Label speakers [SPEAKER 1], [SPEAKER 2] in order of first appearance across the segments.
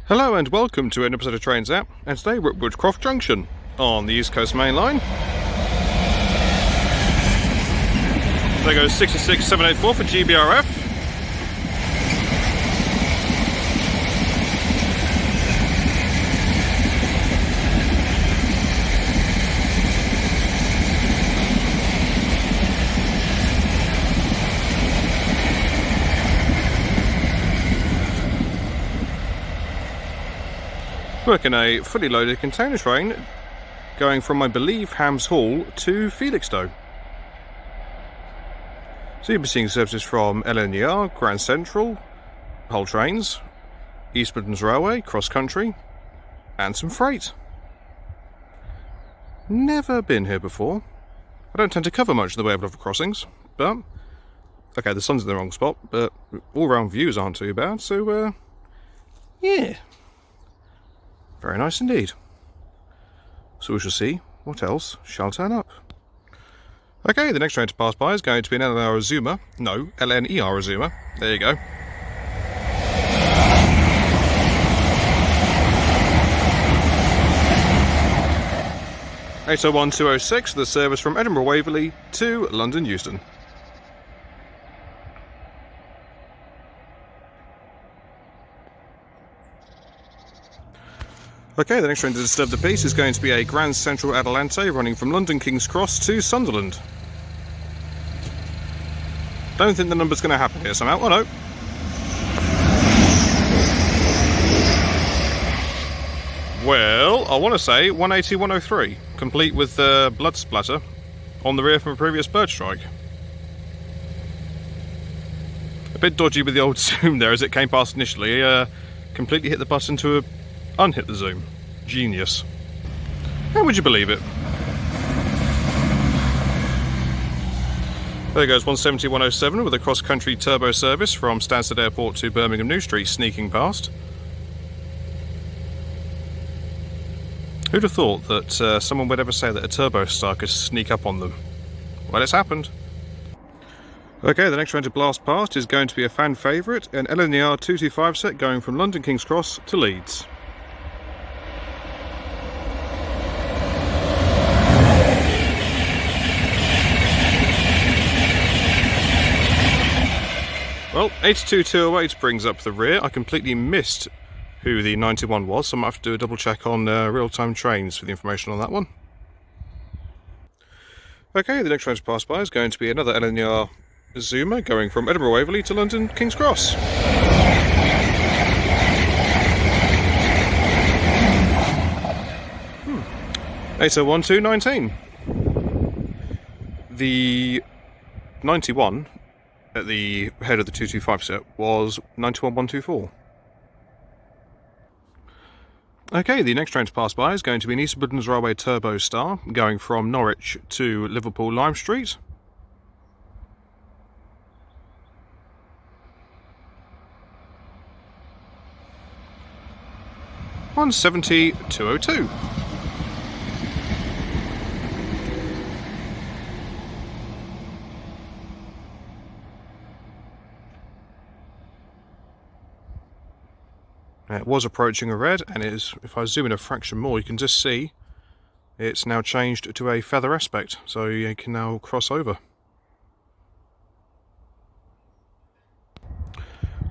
[SPEAKER 1] Hello and welcome to an episode of Trains App, and today we're at Woodcroft Junction on the East Coast Mainline. There goes 66784 for GBRF. Working a fully loaded container train going from, I believe, Hams Hall to Felixstowe. So you'll be seeing services from LNER, Grand Central, Hull Trains, East Midlands Railway, cross country, and some freight. Never been here before. I don't tend to cover much in the way of level crossings, but okay, the sun's in the wrong spot, but all round views aren't too bad, so yeah. Very nice indeed. So we shall see what else shall turn up. Okay, the next train to pass by is going to be an LNER Azuma. No, LNER Azuma. There you go. (801-206), the service from Edinburgh Waverley to London Euston. Okay, the next train to disturb the peace is going to be a Grand Central Adelante running from London King's Cross to Sunderland. Don't think the number's going to happen here somehow. Oh no. Well, I want to say 180-103, complete with blood splatter on the rear from a previous bird strike. A bit dodgy with the old zoom there as it came past initially. Completely hit the button to unhit the zoom. Genius. How would you believe it? There goes 170-107 with a cross-country turbo service from Stansted Airport to Birmingham New Street, sneaking past. Who'd have thought that someone would ever say that a turbo star could sneak up on them? Well, it's happened. Okay, the next train to blast past is going to be a fan favourite, an LNER 225 set going from London King's Cross to Leeds. Well, 82208 brings up the rear. I completely missed who the 91 was, so I might have to do a double check on real-time trains for the information on that one. Okay, the next train to pass by is going to be another LNER Zuma going from Edinburgh Waverley to London King's Cross. Hmm. 801-219. The 91 at the head of the 225 set was 91124. Okay, the next train to pass by is going to be an East Midlands Railway Turbo Star going from Norwich to Liverpool Lime Street. (170-202). It was approaching a red, and it is, if I zoom in a fraction more, you can just see it's now changed to a feather aspect, so you can now cross over.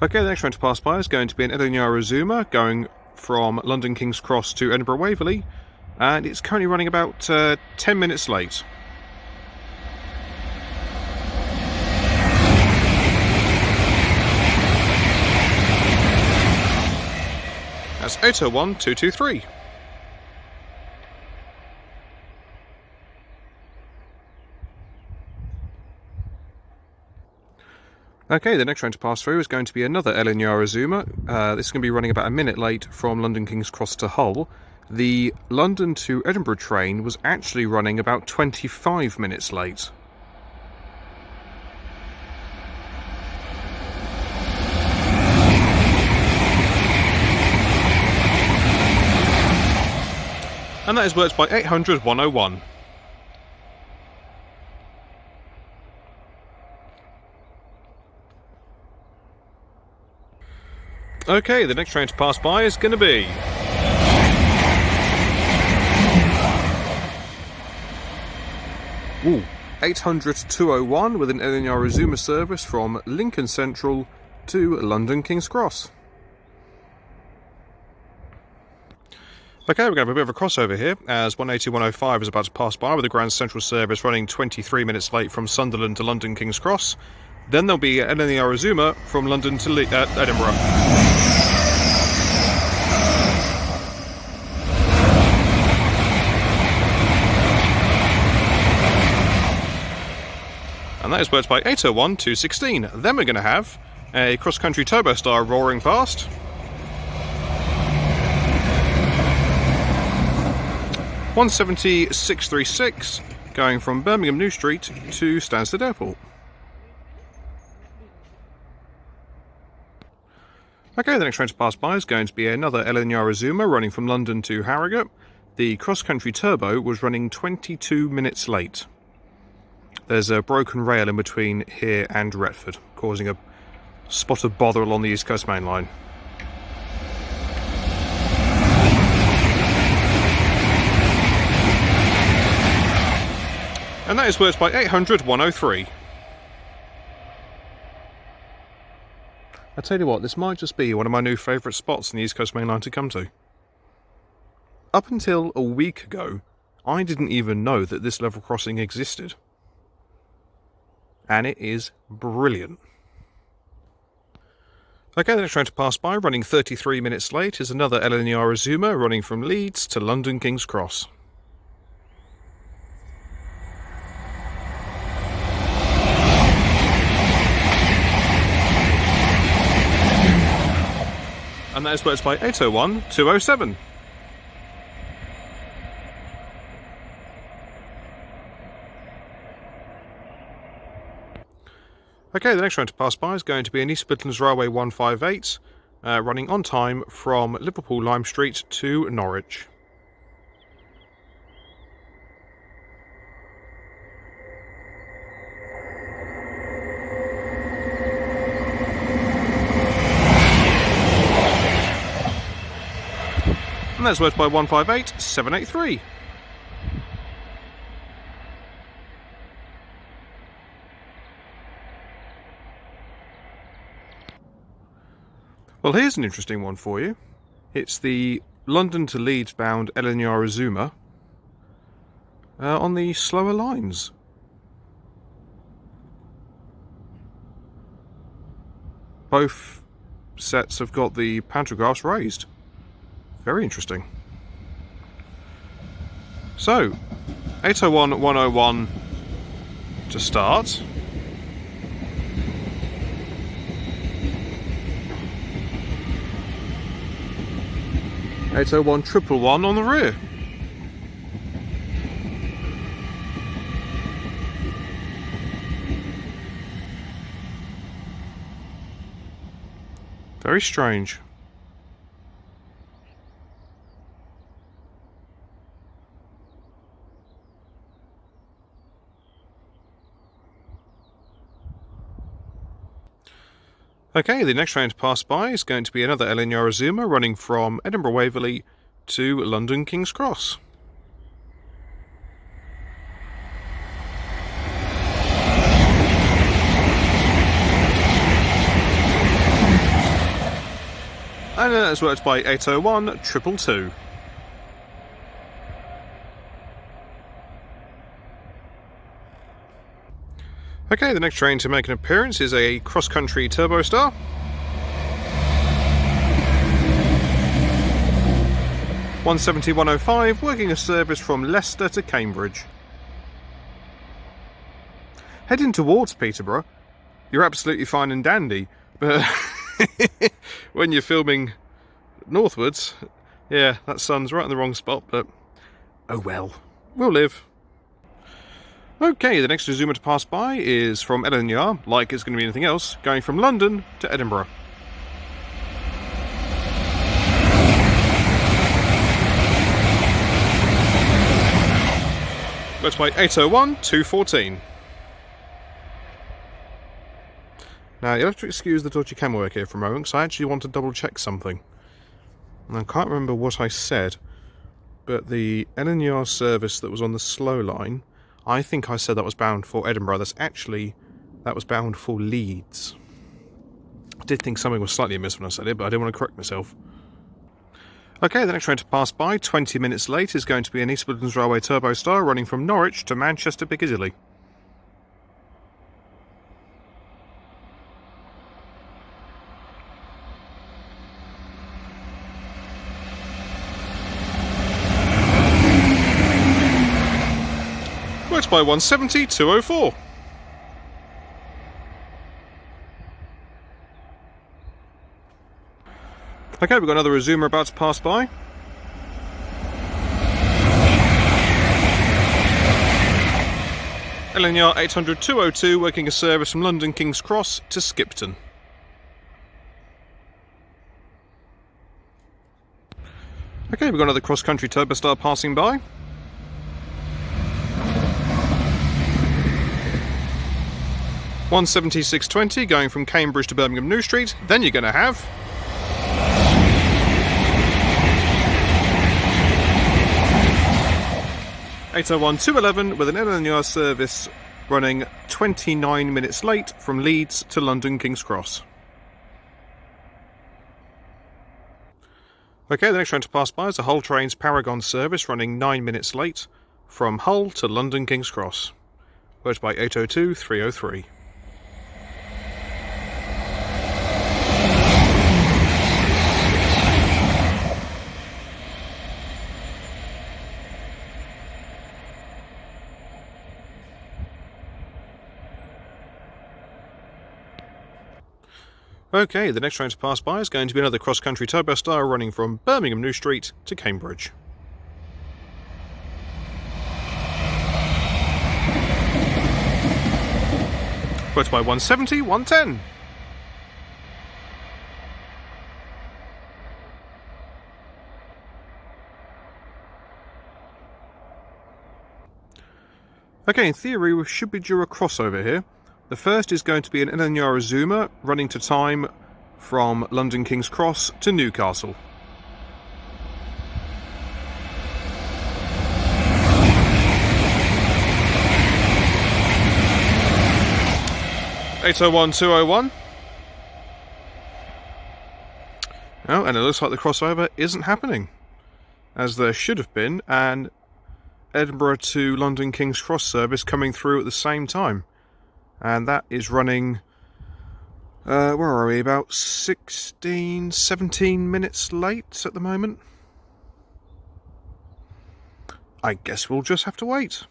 [SPEAKER 1] Okay, the next train to pass by is going to be an LNER Azuma going from London King's Cross to Edinburgh Waverley, and it's currently running about 10 minutes late. That's 801-223. Okay, the next train to pass through is going to be another LNER Azuma. This is going to be running about a minute late from London King's Cross to Hull. The London to Edinburgh train was actually running about 25 minutes late. And that is worked by 800-101. Okay, the next train to pass by is going to be... Ooh, 800-201 with an LNR Azuma service from Lincoln Central to London King's Cross. Okay, we're going to have a bit of a crossover here, as 180-105 is about to pass by with a Grand Central service running 23 minutes late from Sunderland to London King's Cross. Then there'll be LNR Azuma from London to Edinburgh. And that is worked by 801-216. Then we're going to have a cross-country turbo star roaring past. (170-636) going from Birmingham New Street to Stansted Airport. Okay, the next train to pass by is going to be another LNR Azuma running from London to Harrogate. The cross-country turbo was running 22 minutes late. There's a broken rail in between here and Retford, causing a spot of bother along the East Coast Mainline. And that is worked by 800-103. I tell you what, this might just be one of my new favourite spots in the East Coast Mainline to come to. Up until a week ago, I didn't even know that this level crossing existed. And it is brilliant. Okay, the next train to pass by, running 33 minutes late, is another LNR Azuma running from Leeds to London King's Cross. And that is worked by 801-207. Okay, the next train to pass by is going to be an East Midlands Railway 158, running on time from Liverpool Lime Street to Norwich. And that's worked by 158-783. Well, here's an interesting one for you. It's the London to Leeds bound LNR Azuma on the slower lines. Both sets have got the pantographs raised. Very interesting. So, 801-101 to start. (801-111) on the rear. Very strange. Okay, the next train to pass by is going to be another LNR Azuma running from Edinburgh Waverley to London King's Cross. And that's worked by 801-222. Okay, the next train to make an appearance is a cross-country turbo star. (170-105) working a service from Leicester to Cambridge. Heading towards Peterborough, you're absolutely fine and dandy, but when you're filming northwards, yeah, that sun's right in the wrong spot, but oh well, we'll live. Okay, the next Azuma to pass by is from LNR, like it's going to be anything else, going from London to Edinburgh. That's by 801-214. Now, you'll have to excuse the dodgy camera work here for a moment, because I actually want to double check something. And I can't remember what I said, but the LNR service that was on the slow line, I think I said that was bound for Edinburgh. That was bound for Leeds. I did think something was slightly amiss when I said it, but I didn't want to correct myself. Okay, the next train to pass by, 20 minutes late, is going to be an East Midlands Railway Turbo Star running from Norwich to Manchester Piccadilly. Works by 170, 204. Okay, we've got another resumer about to pass by. LNR 800-202 working a service from London King's Cross to Skipton. Okay, we've got another cross-country turbo star passing by. (176.20) going from Cambridge to Birmingham New Street. Then you're going to have 801-211 with an LNR service running 29 minutes late from Leeds to London King's Cross. Okay, the next train to pass by is a Hull Trains Paragon service running 9 minutes late from Hull to London King's Cross. Worked by 802-303. Okay, the next train to pass by is going to be another cross-country turbo star running from Birmingham New Street to Cambridge. Worked by 170, 110. Okay, in theory we should be due a crossover here. The first is going to be an LNR Azuma running to time from London King's Cross to Newcastle. (801-201). Oh, and it looks like the crossover isn't happening, as there should have been an Edinburgh to London King's Cross service coming through at the same time. And that is running, where are we, about 16, 17 minutes late at the moment. I guess we'll just have to wait.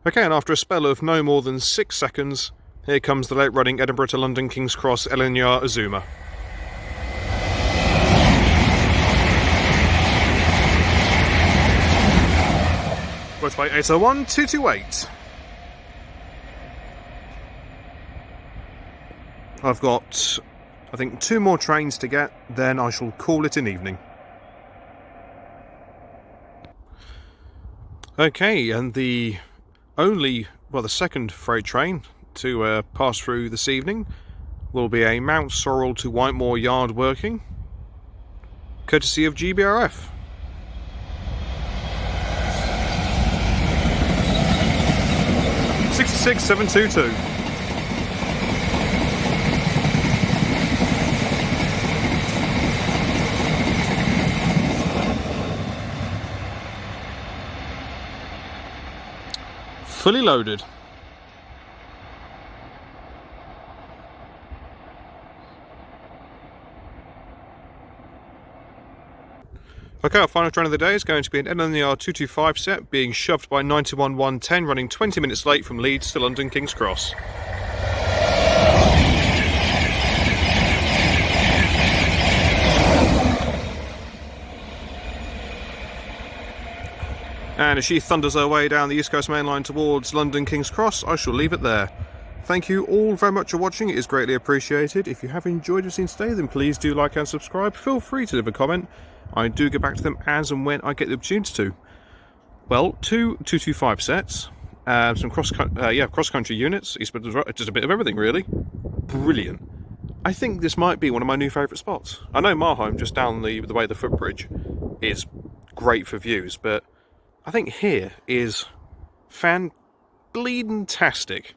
[SPEAKER 1] Okay, and after a spell of no more than 6 seconds, here comes the late running Edinburgh to London King's Cross LNR Azuma. Worked by 801-228. I've got, I think, 2 more trains to get, then I shall call it an evening. Okay, and the second freight train to pass through this evening will be a Mount Sorrel to Whitemoor Yard working, courtesy of GBRF. (66,722). Fully loaded. Okay, our final train of the day is going to be an LNR 225 set being shoved by 91-110 running 20 minutes late from Leeds to London King's Cross. And as she thunders her way down the East Coast Mainline towards London King's Cross, I shall leave it there. Thank you all very much for watching, it is greatly appreciated. If you have enjoyed what you've seen today, then please do like and subscribe. Feel free to leave a comment. I do get back to them as and when I get the opportunity to. Well, 2 225 sets, some cross-country units, East Midlands Railway, just a bit of everything really. Brilliant. I think this might be one of my new favourite spots. I know Marholm, just down the way of the footbridge, is great for views, but I think here is fan-bleeding-tastic.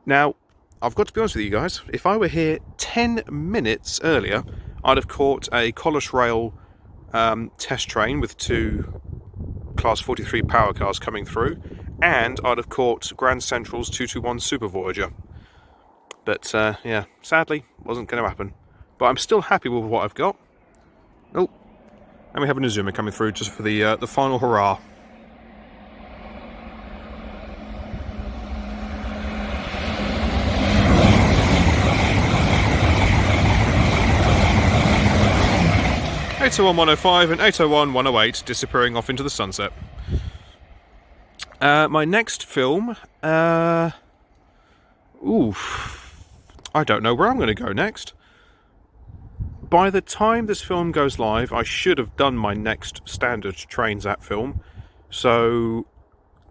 [SPEAKER 1] Now, I've got to be honest with you guys, if I were here 10 minutes earlier, I'd have caught a Collish Rail test train with 2 Class 43 power cars coming through, and I'd have caught Grand Central's 221 Super Voyager. But yeah, sadly, wasn't going to happen. But I'm still happy with what I've got. Oh, and we have an Azuma coming through just for the final hurrah. (801-105) and (801-108) disappearing off into the sunset. My next film, I don't know where I'm going to go next. By the time this film goes live, I should have done my next standard Trains app film. So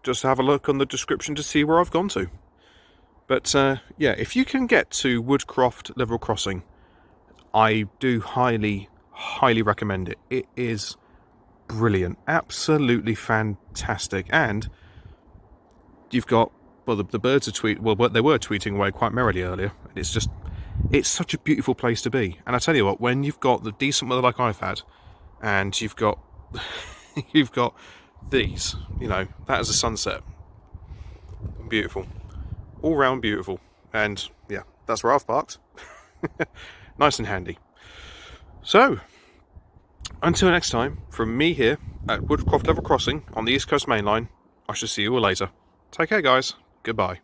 [SPEAKER 1] just have a look on the description to see where I've gone to. But yeah, if you can get to Woodcroft Level Crossing, I do highly recommend it. It is brilliant, absolutely fantastic, and you've got, well, the birds are they were tweeting away quite merrily earlier. It's such a beautiful place to be. And I tell you what, when you've got the decent weather like I've had, and you've got these, you know, that is a sunset. Beautiful, all round beautiful, and yeah, that's where I've parked. Nice and handy. So, until next time, from me here at Woodcroft Level Crossing on the East Coast Mainline, I shall see you all later. Take care, guys. Goodbye.